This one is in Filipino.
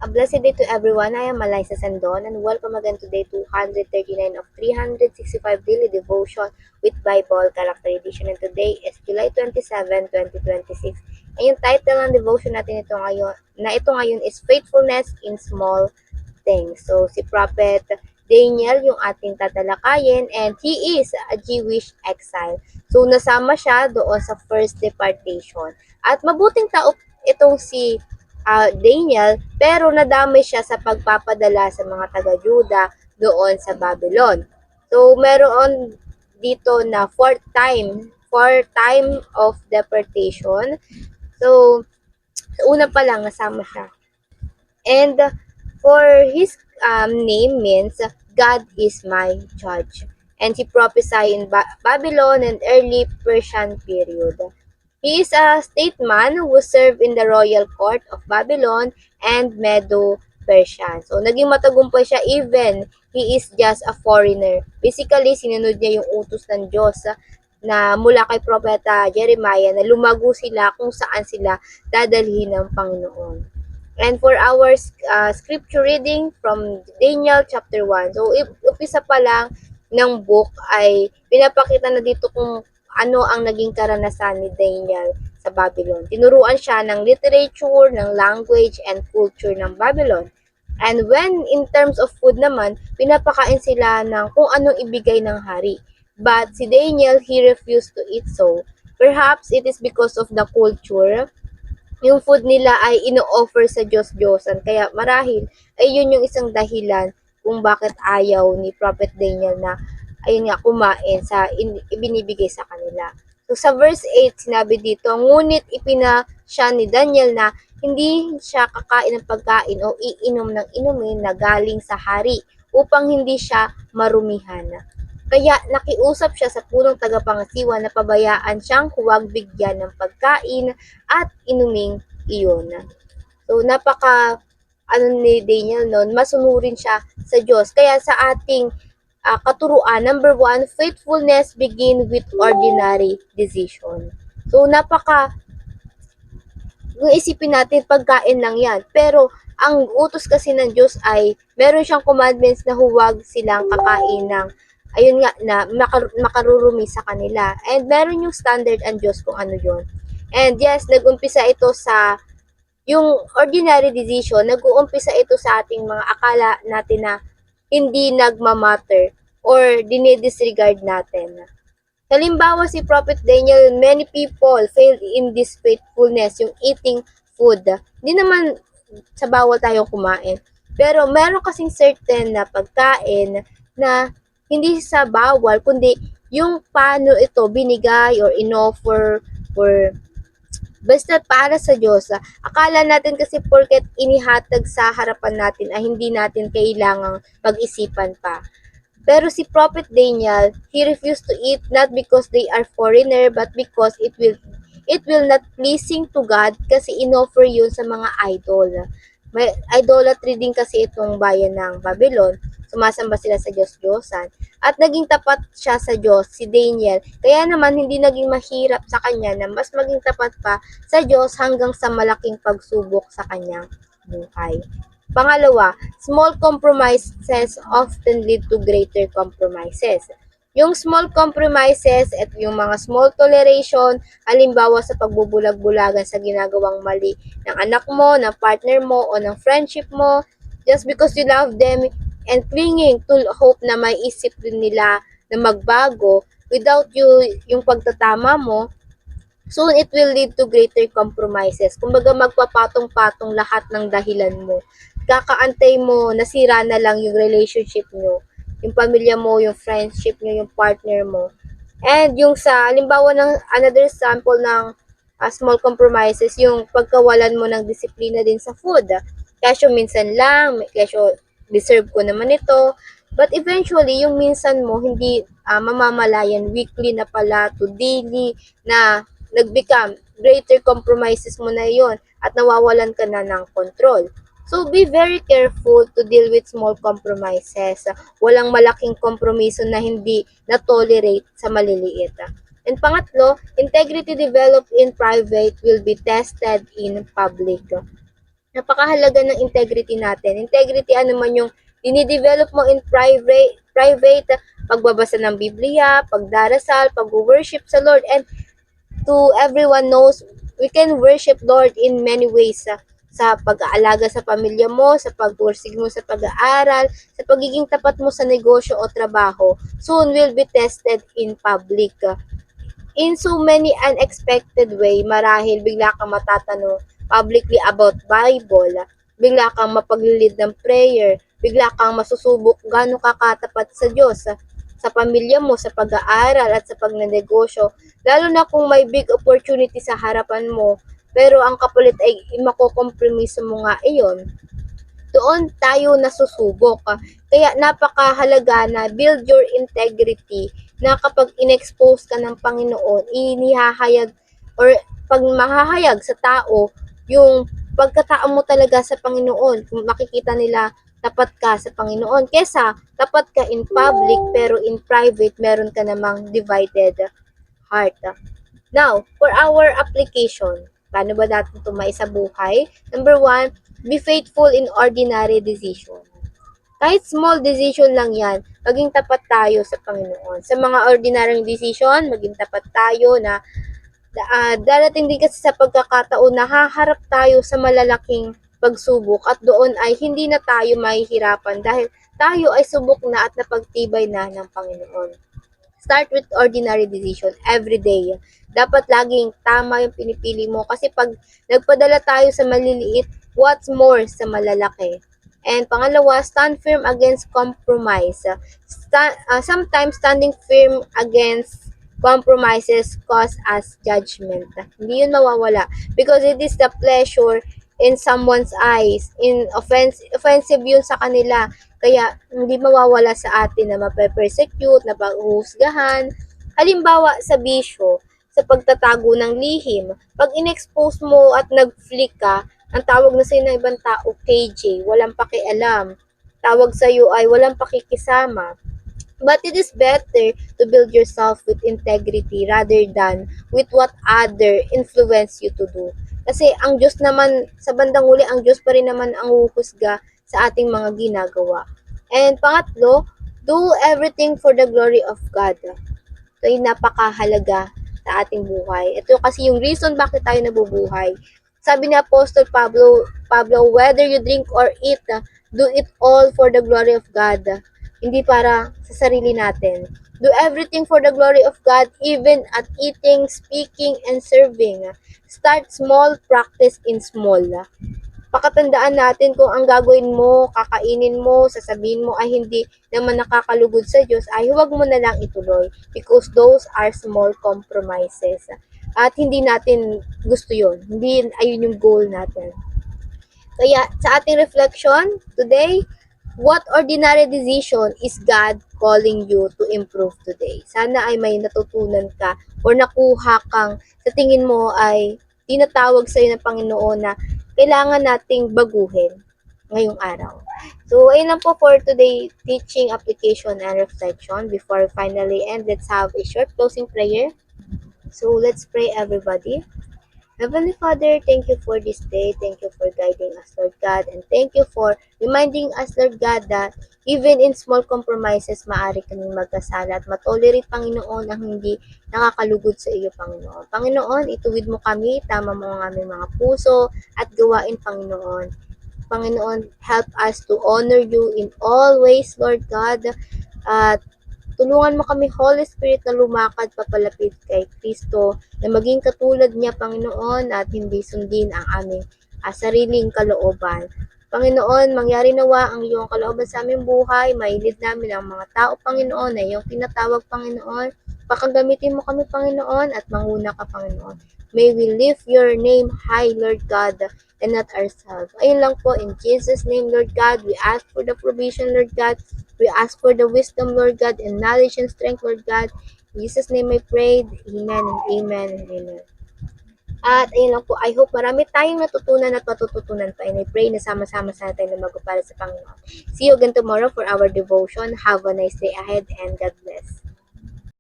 A blessed day to everyone. I am Eliza Sandon and welcome again to day 239 of 365 daily devotion with Bible Character Edition. And today is July 27, 2026. And yung title ng devotion natin ito ngayon is Faithfulness in Small Things. So si Prophet Daniel yung ating tatalakayin and he is a Jewish exile. So nasama siya doon sa first deportation. At mabuting tao itong si Daniel, pero nadamay siya sa pagpapadala sa mga taga-Juda doon sa Babylon. So, meron dito na fourth time of deportation. So, una pa lang nasama siya. And for his name means God is my judge. And he prophesied in Babylon and early Persian period. He is a statesman who served in the royal court of Babylon and Medo-Persian. So, naging matagumpay siya even he is just a foreigner. Basically, sinunod niya yung utos ng Diyos na mula kay Propeta Jeremiah na lumago sila kung saan sila dadalhin ng Panginoon. And for our scripture reading from Daniel chapter 1. So, upisa pa lang ng book ay pinapakita na dito kung ano ang naging karanasan ni Daniel sa Babylon. Tinuruan siya ng literature, ng language, and culture ng Babylon. And when in terms of food naman, pinapakain sila ng kung anong ibigay ng hari. But si Daniel, he refused to eat so. Perhaps it is because of the culture. Yung food nila ay ino-offer sa Diyos-Diyosan. Kaya marahil ay yun yung isang dahilan kung bakit ayaw ni Prophet Daniel na ayun nga kumain sa ibinibigay sa kanila. So sa verse 8 sinabi dito, ngunit ipinasya ni Daniel na hindi siya kakain ng pagkain o iinom ng inumin na galing sa hari upang hindi siya marumihan. Kaya nakiusap siya sa punong tagapangasiwa na pabayaan siyang huwag bigyan ng pagkain at inuming iyon. So napaka ni Daniel noon, masunurin siya sa Diyos. Kaya sa ating katuruan, number 1, faithfulness begin with ordinary decision. So kung isipin natin, pagkain lang yan. Pero ang utos kasi ng Diyos ay meron siyang commandments na huwag silang kakain ng ayun nga na makarurumi sa kanila. And meron yung standard ang Diyos kung ano yon. And yes, nag-umpisa ito sa yung ordinary decision, nag-uumpisa ito sa ating mga akala natin na hindi nagmamatter or dinidisregard natin. Halimbawa si Prophet Daniel, many people failed in this faithfulness, yung eating food. Hindi naman sa bawal tayo kumain. Pero meron kasing certain na pagkain na hindi sa bawal, kundi yung paano ito binigay or inoffer or basta para sa Diyos. Akala natin kasi porket inihatag sa harapan natin ay hindi natin kailangang pag-isipan pa. Pero si Prophet Daniel, he refused to eat not because they are foreigner but because it will not pleasing to God kasi inoffer yun sa mga idol. May idolatry din kasi itong bayan ng Babylon. Sumasamba sila sa Diyos-Diyosan. At naging tapat siya sa Diyos, si Daniel. Kaya naman hindi naging mahirap sa kanya na mas maging tapat pa sa Diyos hanggang sa malaking pagsubok sa kanyang buhay. Pangalawa, small compromises often lead to greater compromises. Yung small compromises at yung mga small toleration, halimbawa sa pagbubulag-bulagan sa ginagawang mali ng anak mo, ng partner mo, o ng friendship mo, just because you love them and clinging to hope na may isip din nila na magbago without yung pagtatama mo, soon it will lead to greater compromises. Kumbaga magpapatong-patong lahat ng dahilan mo. Kakaantay mo, nasira na lang yung relationship nyo, yung pamilya mo, yung friendship nyo, yung partner mo. And yung sa, halimbawa ng another sample ng small compromises, yung pagkawalan mo ng disiplina din sa food. Kasyo minsan lang, kasyo deserve ko naman ito. But eventually, yung minsan mo, hindi mamamalayan, weekly na pala to daily na nag-become greater compromises mo na yon at nawawalan ka na ng control. So, be very careful to deal with small compromises. Walang malaking kompromiso na hindi na-tolerate sa maliliit. And pangatlo, integrity developed in private will be tested in public. Napakahalaga ng integrity natin. Integrity, ano man yung dinidevelop mo in private, pagbabasa ng Biblia, pagdarasal, pag-worship sa Lord, and to everyone knows, we can worship Lord in many ways, sa pag-aalaga sa pamilya mo, sa pagpursig mo sa pag-aaral, sa pagiging tapat mo sa negosyo o trabaho. Soon will be tested in public. In so many unexpected way, marahil bigla kang matatanong publicly about Bible, bigla kang mapaglilid ng prayer, bigla kang masusubok gaano ka katapat sa Diyos, sa pamilya mo, sa pag-aaral at sa pagnanegosyo, lalo na kung may big opportunity sa harapan mo, pero ang kapalit ay makokompromiso mo nga iyon, doon tayo nasusubok. Kaya napakahalaga na build your integrity, na kapag inexpose ka ng Panginoon, inihahayag or pag mahahayag sa tao yung pagkatao mo talaga sa Panginoon. Kung makikita nila tapat ka sa Panginoon, kesa tapat ka in public pero in private meron ka namang divided heart. Now, for our application, paano ba natin ito maisabuhay? Number 1, be faithful in ordinary decision. Kahit small decision lang yan, maging tapat tayo sa Panginoon. Sa mga ordinary decision, maging tapat tayo na darating din kasi sa pagkakataon na haharap tayo sa malalaking pagsubok at doon ay hindi na tayo mahihirapan dahil tayo ay subok na at napagtibay na ng Panginoon. Start with ordinary decision every day. Dapat laging tama yung pinipili mo kasi pag nagpadala tayo sa maliliit, what's more sa malalaki? And pangalawa, stand firm against compromise. Sometimes standing firm against compromises cause us judgment. Hindi yun mawawala because it is the pleasure in someone's eyes. Offensive yun sa kanila. Kaya hindi mawawala sa atin na mape-persecute, na paghuhusgahan. Halimbawa sa bisyo, sa pagtatago ng lihim, pag in-expose mo at nag-flick ka, ang tawag na sa'yo ng ibang tao, KJ, walang pakialam. Tawag sa'yo ay walang pakikisama. But it is better to build yourself with integrity rather than with what other influence you to do. Kasi ang Diyos naman, sa bandang huli, ang Diyos pa rin naman ang huhusga sa ating mga ginagawa. And pangatlo, do everything for the glory of God. Ito ay napakahalaga sa ating buhay. Ito kasi yung reason bakit tayo nabubuhay. Sabi ni Apostle Pablo, whether you drink or eat, do it all for the glory of God. Hindi para sa sarili natin. Do everything for the glory of God, even at eating, speaking, and serving. Start small, practice in small. Pakatandaan natin kung ang gagawin mo, kakainin mo, sasabihin mo ay hindi naman nakakalugod sa Diyos, ay huwag mo na lang ituloy because those are small compromises. At hindi natin gusto yun. Hindi ayun yung goal natin. Kaya sa ating reflection today, what ordinary decision is God calling you to improve today? Sana ay may natutunan ka or nakuha kang sa tingin mo ay tinatawag sa iyo ng Panginoon na kailangan nating baguhin ngayong araw. So, ayun lang po for today teaching, application, and reflection. Before we finally end, let's have a short closing prayer. So, let's pray everybody. Heavenly Father, thank you for this day. Thank you for guiding us, Lord God. And thank you for reminding us, Lord God, that even in small compromises, maaari kaming magkasala at matolerate, Panginoon, ang hindi nakakalugod sa iyo, Panginoon. Panginoon, ituwid mo kami, tama mo ang aming mga puso at gawain, Panginoon. Panginoon, help us to honor you in all ways, Lord God. At tulungan mo kami, Holy Spirit, na lumakad papalapit kay Kristo, na maging katulad niya, Panginoon, at hindi sundin ang aming sariling kalooban. Panginoon, mangyari nawa ang iyong kalooban sa aming buhay, mailid namin ang mga tao, Panginoon, na iyong tinatawag, Panginoon. Pakagamitin mo kami, Panginoon, at manguna ka, Panginoon. May we lift your name high, Lord God, and not ourselves. Ayun lang po, in Jesus' name, Lord God, we ask for the provision, Lord God. We ask for the wisdom, Lord God, and knowledge and strength, Lord God. In Jesus' name I prayed. Amen and amen and amen. At ayun lang po, I hope marami tayong natutunan at matututunan pa. And I pray na sama-sama sana tayo na magpapala sa Panginoon. See you again tomorrow for our devotion. Have a nice day ahead and God bless.